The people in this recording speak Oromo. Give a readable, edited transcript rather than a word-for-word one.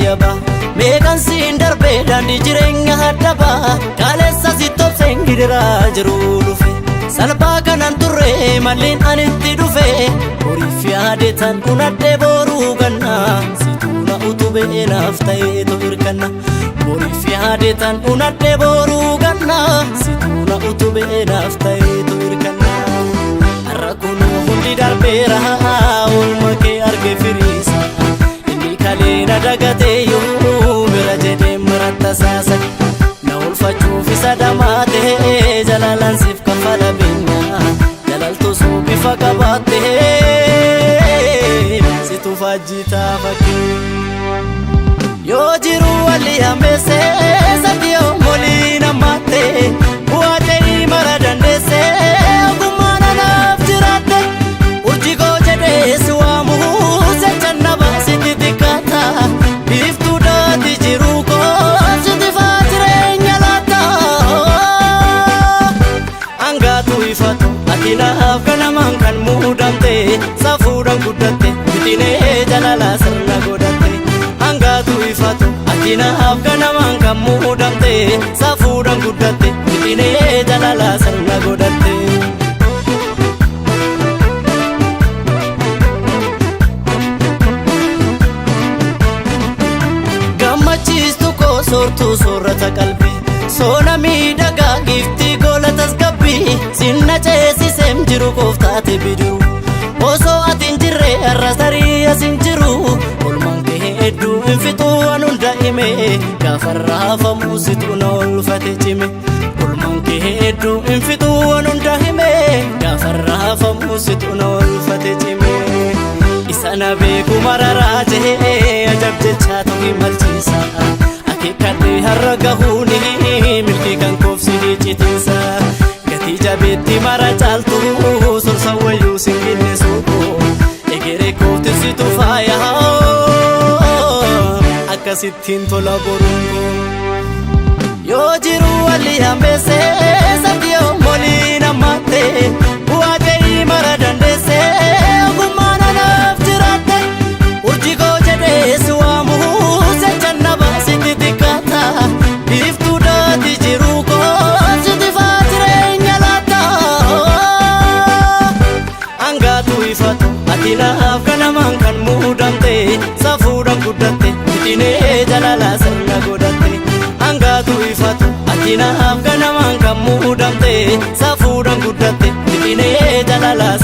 yaba meeqan siin darbee daandii jireenya haddaba kaleessa si tobseen gidiraa jiru dhufe salphaa kanan turre malleen anitti dhufe horiif yaadetan unadhee boruu ganna situna utubee naaf ta'eetu hirkanna horiif yaadetan unadhee boruu ganna situna utubee naaf ta'eetu hirkanna har'a kun hundi darbeera oolma kee arge firiisa inni kaleena dagateeyyuu bira jedhee marattasaasa na ulfachuuf isa dhamaatee jalalansiif kaffala beenya jalaltu suu bifa qabaattee situ faajjitaa fakkii yoo jiru walli hammeessee sati yoo molii namaattee bu'aa ta'ii mara dandeessee ogummaan anaaf jiraatte urjii koo jedhee si waamu sechan na baasiti xiqqaata biiftuu daati jiru koo siti faa jireenya laata hangaatu ifatu ati naaf kanamaan kan muudamte safuudhaan guddatte bitinee jalalaa sirna godhatte hangaatu ifatu ati naaf kanamaan kan muudamte safuudhaan guddatte bitinee jalalaa sirna godhatte gammachiistu koo soortuu soorrata qalbii soona miidhagaa giftii goola tasgabbii sinna ceesiseem jiru kooftaate bidiru osoo atin jirre har'a sarii asin jiru olmaan kee hedduu hin fixuu waan hunda hime gaafa raafamu situ na olfate cime olmaan kee hedduu hin fixuu waan hunda hime gaafa raafamu situ na olfate cime isa na beeku mararaa jee ajab jechaatu himalchiisa akeekkadhee har'a gahuuni milkii kan koofsinii citiinsa gatii jabeetti mara caaltu sorsa wayyuu singinne suuqu egeree kooftirsitu faaya akkasittiin tola boruungo yoo jiru walli hammeessee sati yoo molii namaatte bu'aa ta'ii mara dandeessee ogummaan anaaf jiraatte urjii koo jedhee si waamu sechan na baasiti xiqqaata biiftuu daati jiru koo siti faa jireenya laata hangaatu ifatu ati naaf kanamaan kan muudamte safuudhaan guddatte bitinee jalalaa sirna godhatte hangaatu ifatu ati naaf kanamaan kan muudamte safuudhaan guddatte bitinee jalalaa